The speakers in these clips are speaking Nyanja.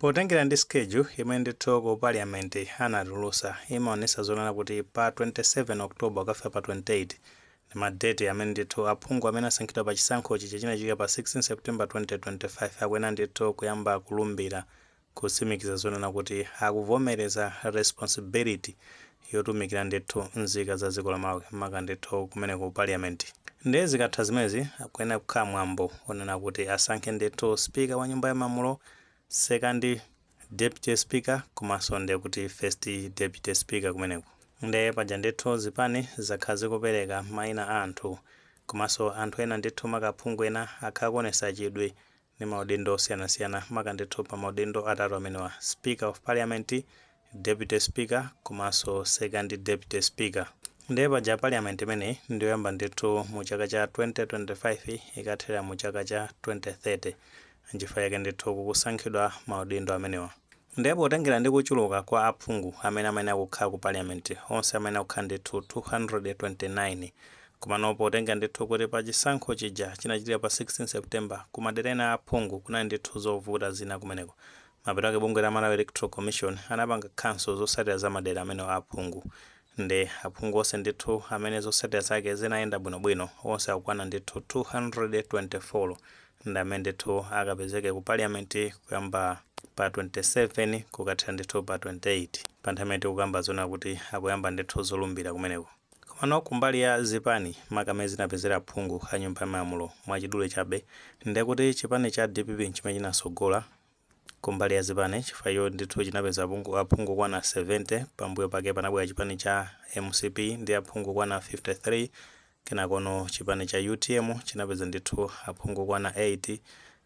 Potengera ndi schedule imene ndithu ku parliament anatulusa imaonesa zonena kuti pa 27 October kufika pa 28 ndi madate amene ndithu aphungu amene asankhidwa pa chisankhochi chinachitika pa 16 September 2025 akwena ndithu kuyamba kulumbira kusimikiza zonena kuti akuvomereza responsibility yotumikira ndithu nzika za dziko la Malawi maka ndithu kumene ku parliament. Ndiye zikatha zimezi akwena kukhala mwambo onena kuti asankhe ndithu speaker wa nyumba ya malamulo, second deputy speaker komanso ndiye kuti first deputy speaker kumeneko. Ndiye paja ndithu zipani zakhala zikupereka mayina a anthu komanso anthu ena ndithu makaphungu ena akhala kuonesa chidwi ndi maudindo osiyanasiyana maka ndithu pa maudindo atatu amenewa: speaker of parliament, deputy speaker komanso second deputy speaker. Ndiye paja parliament imene ndiyoyamba ndithu mu chaka cha 2025 ikathera mu chaka cha 2030 nchifukwa yake ndithu kusankhidwa maudindo amenewa. Ndiye potengera ndi kuchuluka kwa aphungu amene akukhala ku parliament onse amene akukhala ndithu 229 komano potengera ndithu kuti pa chisankho chija chinachitika pa 16 September kumadera ena aphungu kunali ndithu zovuta zina kumeneko. Mapeto ake bungwe la Malawi Electoral Commission anapanga council zotsatira za madera amene aphungu. Ndiye aphungu onse ndithu amene zotsatira zake zinayenda bwinobwino onse akukwana ndithu 224 ndi amene ndithu akapezeke ku parliament kuyamba pa 27 kukathera ndithu pa 28 pa nthawi imene tikukamba zona kuti akuyamba ndithu zolumbira kumeneko. Komano kumbali ya zipani makamene zinapezera aphungu a nyumba ya malamulo mwachidule chabe ndiye kuti chipani cha DPP chimene chinasogola kumbali ya zipani chifukwa iyo ndithu chinapeza aphungu kwana 70, pambuyo pake panabwera chipani cha MCP ndi aphungu kwana 53, kenakono chipani cha UTM chinapeza ndithu aphungu kwana 8,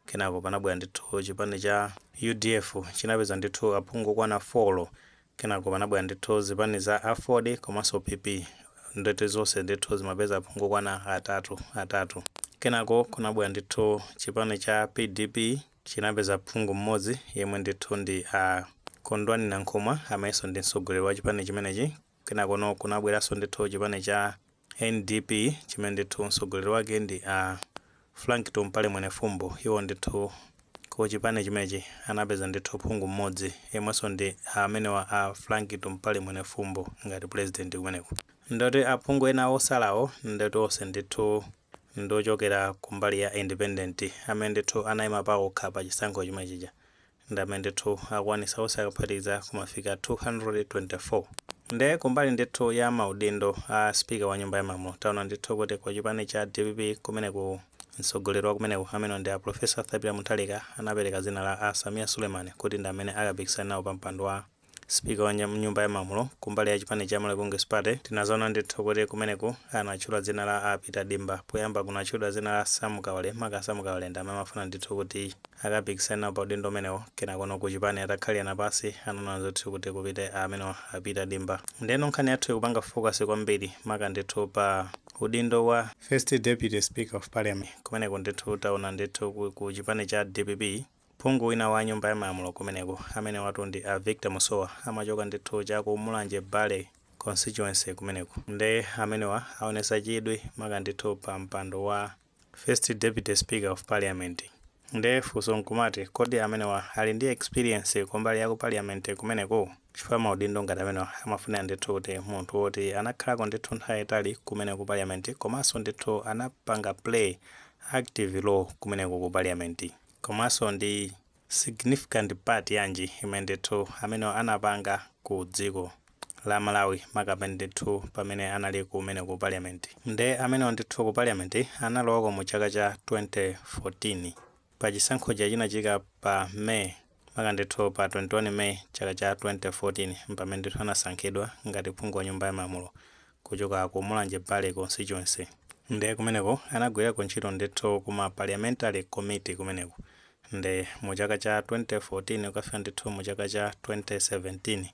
kenako panabwera ndithu chipani cha UDF chinapeza ndithu aphungu kwana 4, kenako panabwera ndithu zipani za AFOD komanso PP ndete zonse ndithu zimapeza aphungu kwana atatu. Kenako kunabwera ndithu chipani cha PDP chinapeza aphungu mmodzi yemwe ndithu ndi Kondwani Nankhumwa amenso ndi mtsogoleri wa chipani chimenechi. Kenakono kunabweranso ndithu chipani cha NDP chimene ndithu mtsogoleri wake ndi Frank Tompale Mwenefumbo. Iwo ndithu ku chipani chimenechi anapeza ndithu aphungu mmodzi yemwenso ndi amene wa Frank Tompale Mwenefumbo ngati president kumeneko. Ndoti aphungu ena osalawo ndoti onse ndithu ndochokera kumbali ya independent amene ndithu anayima pawo okha pa chisankho chimenechi ndi amene ndithu akwanisa onse akaphatikiza kumafika 224. Ndiye kumbali ndithu ya maudindo a speaker wa nyumba ya malamulo taona ndithu kuti kwa chipani cha DPP kumeneko mtsogoleri wa kumeneko amene ndi Professor Thabira Mutharika anapereka dzina la Samia Suleiman kuti ndi amene akapikisana nawo pa mpando wa speaker wa nyumba ya malamulo. Kumbali ya chipani cha Malawi Congress Party tinazaona ndithu kuti kumeneko anatchula dzina la Peter Dimba, poyamba kunatchula dzina la Sam Kawale maka Sam Kawale ndi amene amafuna ndithu kuti akapikisana nawo pa udindo umenewo. Kenakono ku chipani atakhalira pansi anaona ndithu kuti kupite amene Peter Dimba. Ndeno nkhani yathu ikupanga focus kwambiri maka ndithu pa udindo wa first deputy speaker of parliament kumeneko ndithu taona ndithu ku chipani cha DPP phungu wina wa nyumba ya malamulo kumeneko amene watu ndi Victor Musowa amachoka ndithu chaku Mulanje Bale constituency kumeneko. Ndiye amenewa aonesa chidwi maka ndithu pa mpando wa first deputy speaker of parliament. Ndiye funso nkumati kodi amenewa ali ndi experience kumbali ya ku parliament kumeneko chifukwa maudindo ngati amenewa amafuna ndithu kuti munthu woti anakhalako ndithu nthawi yayitali kumeneko ku parliament komanso ndithu anapanga play active role kumeneko ku parliament komanso ndi significant part yanji imene ndithu amene anapanga ku dziko la Malawi maka ndithu pamene anali kumene ku parliament. Ndiye amene ndithu ku parliament analowako mu chaka cha 2014 pa chisankho chinachitika pa May maka ndithu pa 21 May chaka cha 2014 pamene ndithu anasankhidwa ngati phungu wa nyumba ya malamulo kuchoka ku Mulanje Bale constituency. Ndiye kumeneko anagwirako ntchito ndithu kuma parliamentary committee kumeneko. Ndiye mu chaka cha 2014 ukafika ndithu mu chaka cha 2017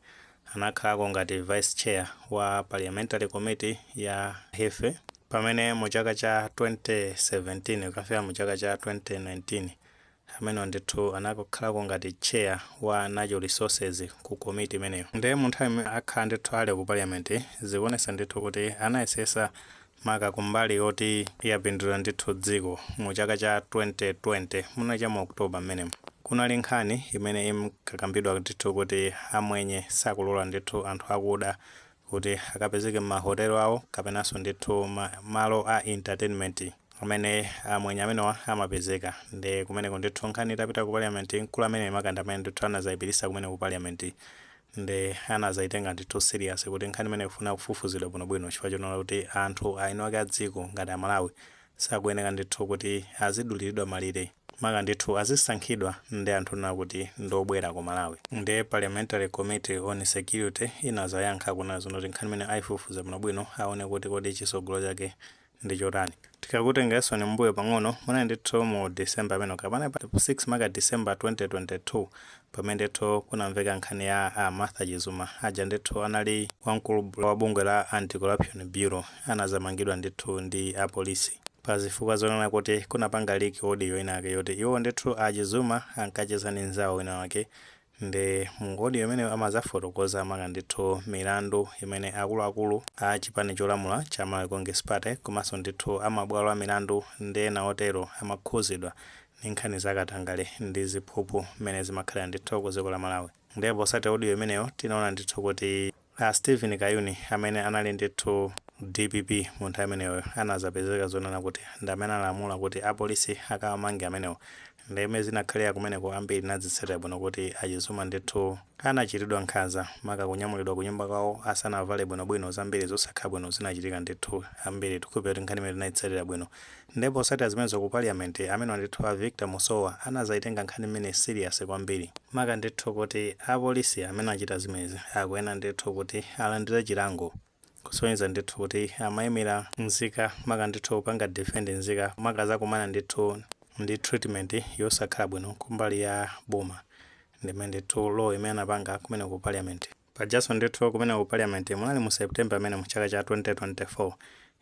anakhalako ngati vice chair wa parliamentary committee ya Hefe, pamene mu chaka cha 2017 ukafika mu chaka cha 2019 amene ndithu anakhalako ngati chair wa natural resources ku committee imeneyo. Ndiye mu nthawi akhala ndithu ali ku parliament zikuonesa ndithu kuti anayesesa maka kumbali yoti yapindula ndithu dziko mu chaka cha 2020 munacha mu October mmene kunali nkhani imene imkakambidwa ndithu kuti amwenye sakulola ndithu anthu akuda kuti akapezeke m'mahotelo awo kapenanso ndithu malo a entertainment amene amwenye amenewa amapezeka. Ndi kumeneko ndithu nkhani itapita ku parliament, mkulu amene makanda amene ndithu anazayipirisa kumene ku parliament ndi anazayitenga ndithu serious kuti nkhani imene ifuna kufufuzidwa bwinobwino chifukwa chonena kuti anthu aino ake a dziko ngati Amalawi sakuyeneka ndithu kuti aziduliridwa malire maka ndithu azisankhidwa ndi anthu na kuti ndobwera ku Malawi. Ndi Parliamentary Committee on Security inazayankha kunazo kuti nkhani imene ayifufuza bwinobwino aone kuti kodi chisogolo chake ndi chotani. Tikakutengeso ni mbuyo pang'ono mwana ndithu mu December amene kapana pa 6 maka December 2022 pamene ndithu kunamveka nkhani ya Martha Chizuma aja ndithu anali wamkulu wa bungwe la Anti-Corruption Bureau anazamangidwa ndithu ndi apolisi pazifukwa zonena kuti kunapanga leak audio inake yoti iwo ndithu a Chizuma ankacheza ndi nzawo wina wake ndi mu audio imene amazafotokoza maka ndithu milandu imene akuluakulu a chipani cholamula cha Malawi Congress Party komanso ndithu amabwalo a milandu ndi ena otero amakhuzidwa ndi nkhani zakatangale ndi ziphuphu mmene zimakhala ndithu ku dziko la Malawi. Ndipo sati audio imeneyo tinaona ndithu kuti Stephen Kayuni amene anali ndithu DPP mu nthawi imeneyo anazapezeka zonena kuti ndi amene alamula kuti apolisi akawamange amenewo. Ndime zinakhalira kumeneko ambiri nadzitsatira bwino kuti a Chizuma ndithu anachitidwa nkhanza maka kunyamulidwa ku nyumba kwawo asanavale bwinobwino zambiri zosakhala bwino zinachitika ndithu ambiri tikupe kuti nkhani imene tinayitsatira bwino. Ndipo sati zimenezo ku parliament amene ndithu a Victor Musowa anazayitenga nkhani imene serious kwambiri maka ndithu kuti apolisi amene achita zimezi akuyenera ndithu kuti alandire chilango kusonyeza ndithu kuti amayimira nzika maka ndithu upanga defend nzika maka zakumana ndithu ndi treatment yosakhala bwino kumbali ya boma ndimene ndithu law imene anapanga kumene ku parliament. Pajaso ndithu kumene ku parliament munali mu September amene mu chaka cha 2024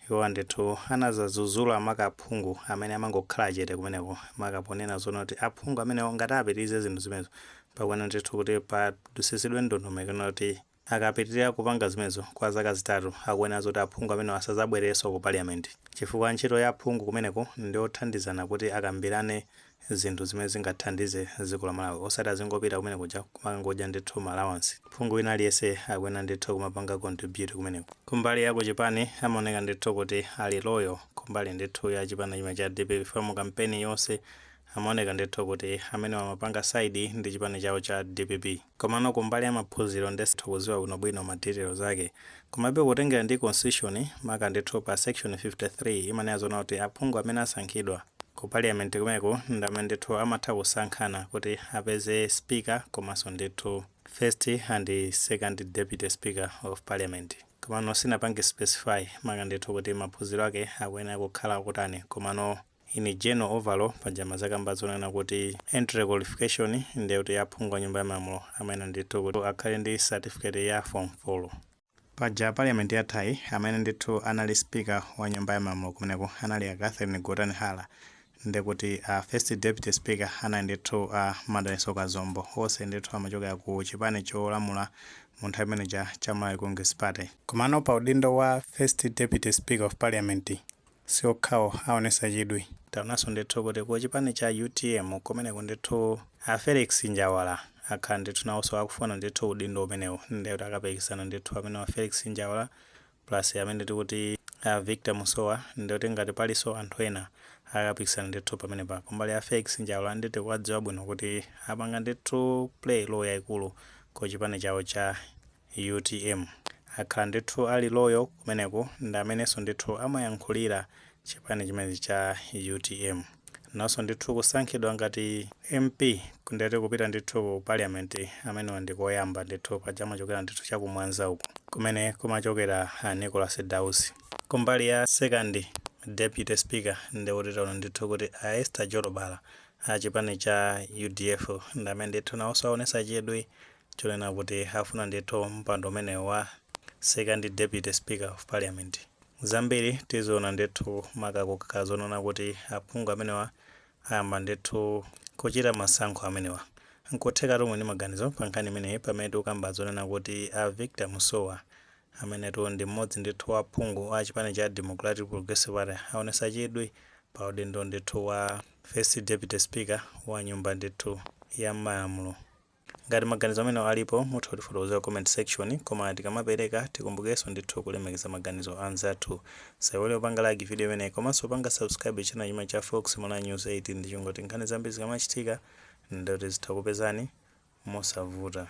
iwo ndithu anazazuzula makaphungu amene amangokhala chete kumeneko makaponena zona kuti aphungu amene ngati apitirize zinthu zimenezo pakuona ndithu kuti padusisidwe ndondomeko kuti akapitirira kupanga zimenezo kwa zaka zitatu akuyenera zoti aphungu amene asazabwereso ku parliament chifukwa ntchito ya aphungu kumeneko ndi othandizana kuti akambirane zinthu zimene zingathandize dziko la Malawi osati azingopita kumene kuja kumangoja ndithu allowance. Phungu wina aliyense akuyenera ndithu kumapanga contribute kumeneko. Kumbali ya kuchipani amaoneka ndithu kuti ali loyal kumbali ndithu ya chipani chimene cha DPP from kampeni yonse amaoneka ndithu kuti amene amapanga side ndi chipani chawo cha DPP. Komano kumbali ya maphunziro ndithu kuziwa bwinobwino ma details ake komabe kutengera ndi constitution maka ndithu pa section 53 imanena zona kuti aphungu amene asankhidwa ku parliament kumeneko ndi amene ndithu amatha kusankhana kuti apeze speaker komanso ndithu first and second deputy speaker of parliament. Komano sinapange specify maka ndithu kuti maphunziro ake akuyenera kukhala kutani komano in general overall pajama zakamba zonena kuti entry qualification ndi kuti aphungu a nyumba ya malamulo amene ndithu kuti akhale ndi certificate ya form 4. Paja parliament ya Thai amene ndithu anali speaker wa nyumba ya malamulo kumeneko anali Catherine Gordhan Hala ndi kuti first deputy speaker anali ndithu Madaliso Kazombo onse ndithu amachokera ku chipani cholamula mu nthawi imene cha Malawi Congress Party. Komano pa udindo wa first deputy speaker of parliament siokhawo aonesa chidwi taonanso ndithu kuti ku chipani cha UTM kumeneko ndithu Felix Njawala akhala ndithu nawonso akufuna ndithu udindo umenewo ndi kuti akapikisana ndithu amene wa Felix Njawala plus amene ndithu kuti Victor Musowa ndi kuti ngati palinso anthu ena akapikisana ndithu pamene pa kumbali ya Felix Njawala ndithu kwadziwa bwino kuti apanga ndithu play role yayikulu ku chipani chawo cha UTM. Akhala ndithu ali loyal kumeneko ndi amenenso ndithu amayankhulira chipani chimene cha UTM. Nawonso ndithu kusankhidwa ngati MP kundete kupita ndithu ku parliament amene ndi koyamba ndithu paja amachokera ndithu chakumwanza uku kumene kumachokera Nicholas Dausi. Kumbali ya second deputy speaker ndi kuti taona ndithu kuti Esther Jolobala chipani cha UDF ndi amene ndithu nawonso aonesa chidwi chonena kuti afuna ndithu mpando umene wa second deputy speaker of parliament. Zambiri tiziona ndithu makakukhala zonena kuti aphungu amenewa ayamba ndithu kuchita masankho amenewa. Nkutheka tomwe ndi maganizo pa nkhani imeneyi pamene tikukamba zonena kuti Victor Musowa amene ndi mmodzi ndithu wa aphungu a chipani cha Democratic Progressive Party aonesa chidwi pa udindo ndithu wa first deputy speaker wa nyumba ndithu ya malamulo. Ngati maganizo amene alipo mutha kutifotokozera comment section, koma tikamapereka tikumbukenso ndithu kulemekeza maganizo anzathu. Musaiwale kupanga like video imeneyi komanso kupanga subscribe channel chimene cha Fox Malawi News 18 ndi chingoti nkhani zambiri zikamachitika ndoti zitha kupezani mosavuta.